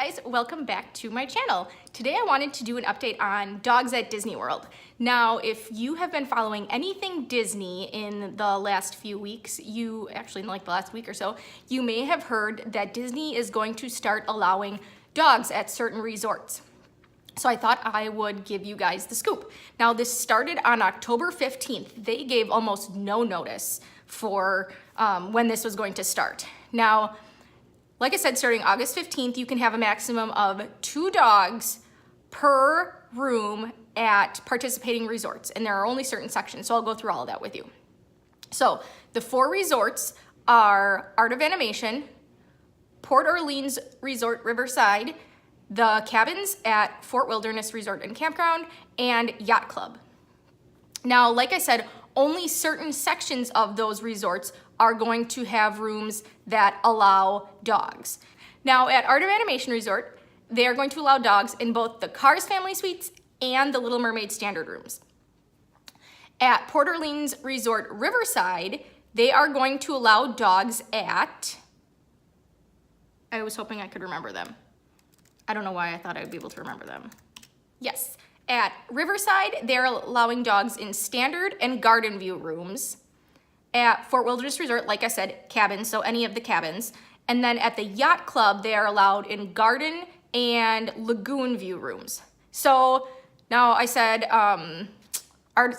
Hi guys, welcome back to my channel. Today I wanted to do an update on dogs at Disney World. Now, if you have been following anything Disney in the last few weeks, actually in like the last week or so, you may have heard that Disney is going to start allowing dogs at certain resorts. So I thought I would give you guys the scoop. Now this started on October 15th. They gave almost no notice for when this was going to start. Now, like I said, starting August 15th, you can have a maximum of 2 dogs per room at participating resorts, and there are only certain sections, so I'll go through all of that with you. So the 4 resorts are Art of Animation, Port Orleans Resort Riverside, the cabins at Fort Wilderness Resort and Campground, and Yacht Club. Now, like I said, only certain sections of those resorts are going to have rooms that allow dogs. Now at Art of Animation Resort, they are going to allow dogs in both the Cars Family Suites and the Little Mermaid Standard rooms. At Port Orleans Resort Riverside, they are going to allow dogs at, I was hoping I could remember them. I don't know why I thought I would be able to remember them. Yes, at Riverside, they're allowing dogs in Standard and Garden View rooms. At Fort Wilderness Resort, like I said, cabins, so any of the cabins. And then at the Yacht Club, they are allowed in Garden and Lagoon View rooms. So now I said,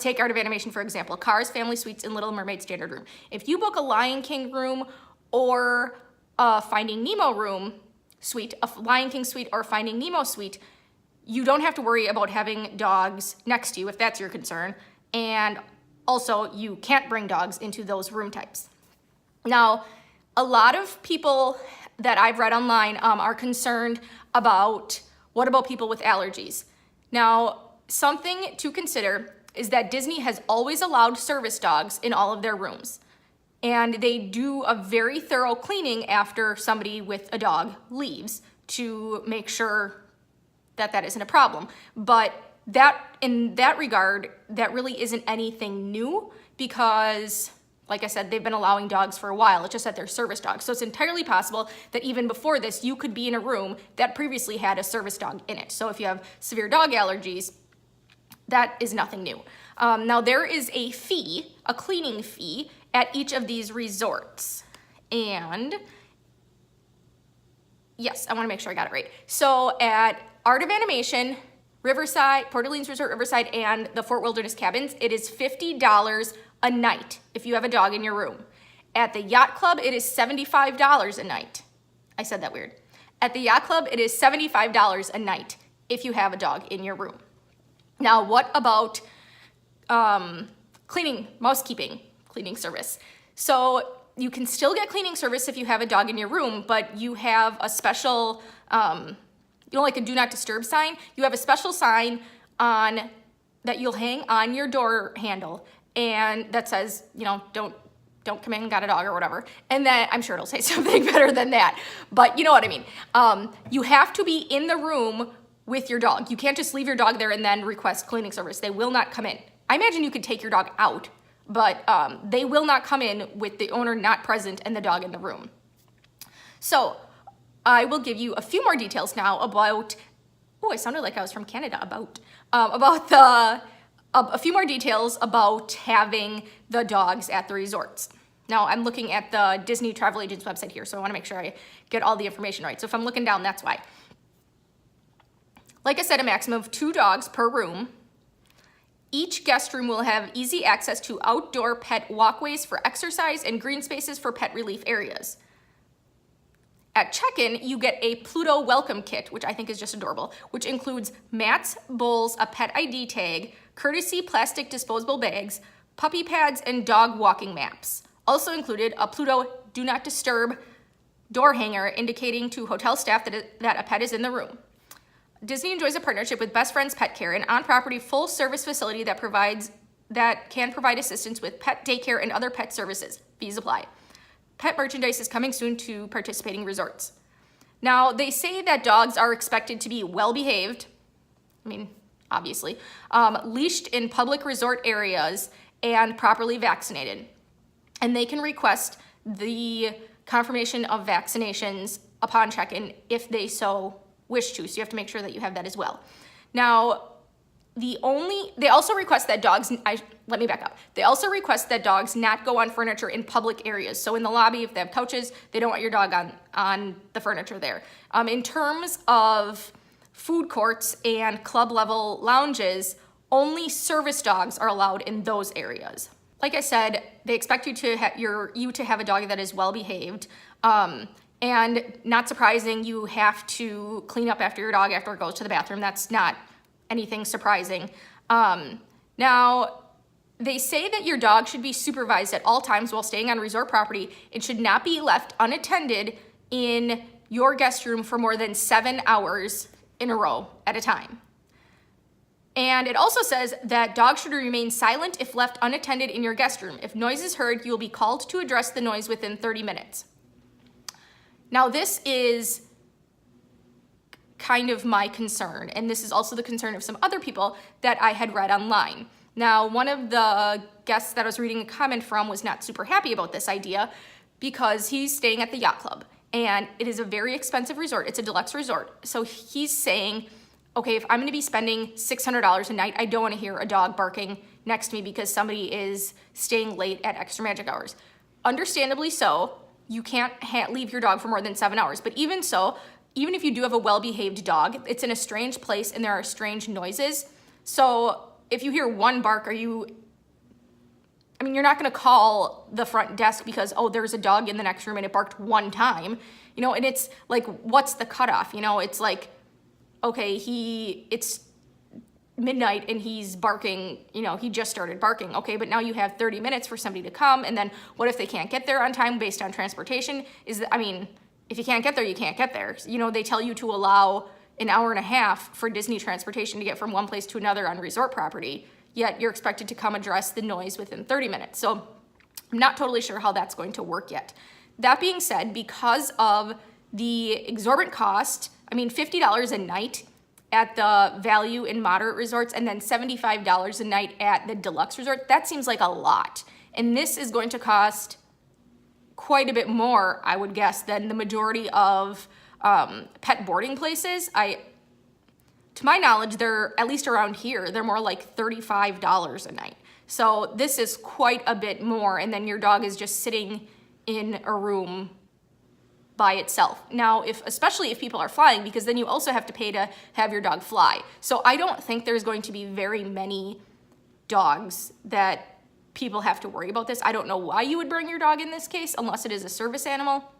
take Art of Animation for example, Cars Family Suites and Little Mermaid Standard room. If you book a Lion King room or a Finding Nemo room suite, a Lion King suite or Finding Nemo suite, you don't have to worry about having dogs next to you if that's your concern. And also, you can't bring dogs into those room types. Now, a lot of people that I've read online are concerned about, what about people with allergies? Now, something to consider is that Disney has always allowed service dogs in all of their rooms. And they do a very thorough cleaning after somebody with a dog leaves to make sure that that isn't a problem. But in that regard, that really isn't anything new because, like I said, they've been allowing dogs for a while. It's just that they're service dogs. So it's entirely possible that even before this, you could be in a room that previously had a service dog in it. So if you have severe dog allergies, that is nothing new. Now there is a fee, a cleaning fee, at each of these resorts. And yes, I wanna make sure I got it right. So at Art of Animation, Riverside, Port Orleans Resort Riverside, and the Fort Wilderness Cabins, it is $50 a night if you have a dog in your room. At the Yacht Club, it is $75 a night. I said that weird. At the Yacht Club, it is $75 a night if you have a dog in your room. Now, what about mousekeeping, cleaning service? So you can still get cleaning service if you have a dog in your room, but you have a special, like a do not disturb sign. You have a special sign that you'll hang on your door handle, and that says, don't come in, got a dog or whatever. And then I'm sure it'll say something better than that, but you know what I mean. You have to be in the room with your dog. You can't just leave your dog there and then request cleaning service. They will not come in. I imagine you could take your dog out, but they will not come in with the owner not present and the dog in the room. So I will give you a few more details now about, I sounded like I was from Canada, a few more details about having the dogs at the resorts. Now I'm looking at the Disney Travel Agent's website here, so I wanna make sure I get all the information right. So if I'm looking down, that's why. Like I said, a maximum of 2 dogs per room. Each guest room will have easy access to outdoor pet walkways for exercise and green spaces for pet relief areas. At check-in, you get a Pluto welcome kit, which I think is just adorable, which includes mats, bowls, a pet ID tag, courtesy plastic disposable bags, puppy pads, and dog walking maps. Also included a Pluto do not disturb door hanger indicating to hotel staff that a pet is in the room. Disney enjoys a partnership with Best Friends Pet Care, an on-property full-service facility that can provide assistance with pet daycare and other pet services. Fees apply. Pet merchandise is coming soon to participating resorts. Now, they say that dogs are expected to be well-behaved, obviously, leashed in public resort areas, and properly vaccinated. And they can request the confirmation of vaccinations upon check-in if they so wish to. So you have to make sure that you have that as well. Now, they also request that dogs, let me back up. They also request that dogs not go on furniture in public areas. So in the lobby, if they have couches, they don't want your dog on the furniture there. In terms of food courts and club level lounges, only service dogs are allowed in those areas. Like I said, they expect you to have a dog that is well behaved. And not surprising, you have to clean up after your dog after it goes to the bathroom. That's not anything surprising. Now, they say that your dog should be supervised at all times while staying on resort property. It should not be left unattended in your guest room for more than 7 hours in a row at a time. And it also says that dogs should remain silent if left unattended in your guest room. If noise is heard, you will be called to address the noise within 30 minutes. Now, this is kind of my concern, and this is also the concern of some other people that I had read online. Now, one of the guests that I was reading a comment from was not super happy about this idea because he's staying at the yacht club, and it is a very expensive resort. It's a deluxe resort. So he's saying, okay, if I'm gonna be spending $600 a night, I don't wanna hear a dog barking next to me because somebody is staying late at extra magic hours. Understandably so, you can't leave your dog for more than 7 hours, but even so, even if you do have a well-behaved dog, it's in a strange place and there are strange noises. So if you hear one bark, you're not gonna call the front desk because, oh, there's a dog in the next room and it barked one time, and it's like, what's the cutoff? It's like, okay, it's midnight and he's barking, he just started barking. Okay, but now you have 30 minutes for somebody to come, and then what if they can't get there on time based on transportation? If you can't get there, you can't get there. They tell you to allow an hour and a half for Disney transportation to get from one place to another on resort property, yet you're expected to come address the noise within 30 minutes. So I'm not totally sure how that's going to work yet. That being said, because of the exorbitant cost, $50 a night at the value and moderate resorts and then $75 a night at the deluxe resort, that seems like a lot. And this is going to cost quite a bit more, I would guess, than the majority of pet boarding places. To my knowledge, they're, at least around here, they're more like $35 a night. So this is quite a bit more, and then your dog is just sitting in a room by itself. Now, especially if people are flying, because then you also have to pay to have your dog fly. So I don't think there's going to be very many dogs that people have to worry about this. I don't know why you would bring your dog in this case, unless it is a service animal,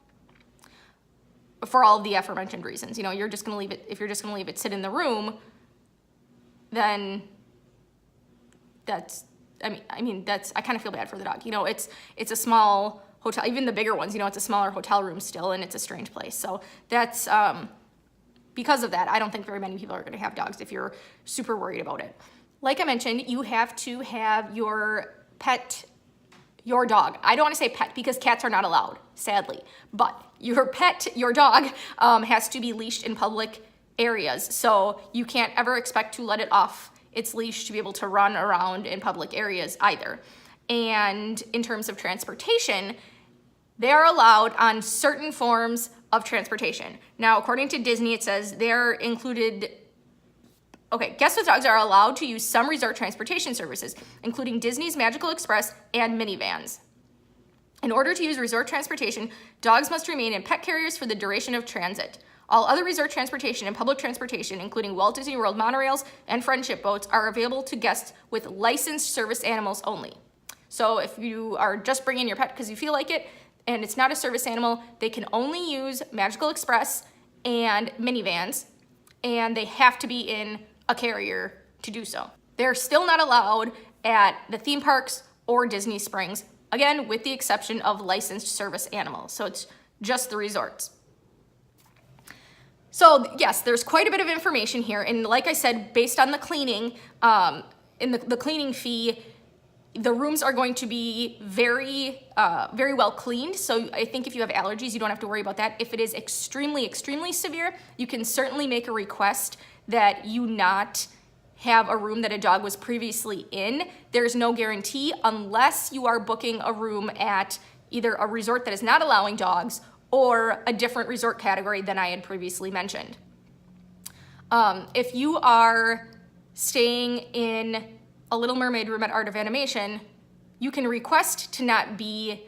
for all of the aforementioned reasons. You're just gonna leave it, if you're just gonna leave it sit in the room, then I kind of feel bad for the dog. It's a small hotel, even the bigger ones, it's a smaller hotel room still, and it's a strange place. So that's, because of that, I don't think very many people are gonna have dogs if you're super worried about it. Like I mentioned, you have to have your pet, your dog. I don't want to say pet because cats are not allowed, sadly, but your pet, your dog, has to be leashed in public areas. So you can't ever expect to let it off its leash to be able to run around in public areas either. And in terms of transportation, they are allowed on certain forms of transportation. Now, according to Disney, it says they're included. Okay, guests with dogs are allowed to use some resort transportation services, including Disney's Magical Express and minivans. In order to use resort transportation, dogs must remain in pet carriers for the duration of transit. All other resort transportation and public transportation, including Walt Disney World monorails and friendship boats, are available to guests with licensed service animals only. So if you are just bringing your pet because you feel like it, and it's not a service animal, they can only use Magical Express and minivans, and they have to be in a carrier to do so. They're still not allowed at the theme parks or Disney Springs, again, with the exception of licensed service animals. So it's just the resorts. So yes, there's quite a bit of information here. And like I said, based on the cleaning, in the cleaning fee, the rooms are going to be very well cleaned. So I think if you have allergies, you don't have to worry about that. If it is extremely, extremely severe, you can certainly make a request that you not have a room that a dog was previously in. There's no guarantee unless you are booking a room at either a resort that is not allowing dogs or a different resort category than I had previously mentioned. If you are staying in a Little Mermaid room at Art of Animation, you can request to not be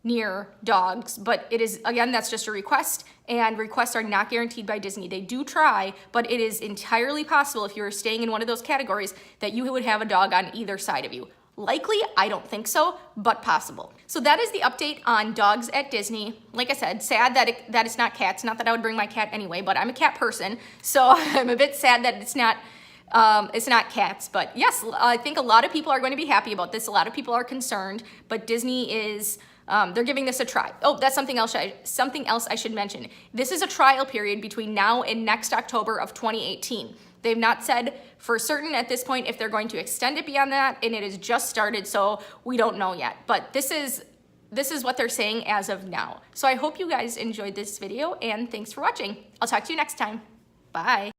near dogs, but it is, again, that's just a request, and requests are not guaranteed by Disney. They do try, but it is entirely possible if you're staying in one of those categories that you would have a dog on either side of you. Likely, I don't think so, but possible. So that is the update on dogs at Disney. Like I said, sad that it's not cats. Not that I would bring my cat anyway, but I'm a cat person, so I'm a bit sad that it's not cats. But yes, I think a lot of people are going to be happy about this. A lot of people are concerned, but Disney is, they're giving this a try. Oh, that's something else I should mention. This is a trial period between now and next October of 2018. They've not said for certain at this point if they're going to extend it beyond that, and it has just started, so we don't know yet. But this is what they're saying as of now. So I hope you guys enjoyed this video, and thanks for watching. I'll talk to you next time. Bye.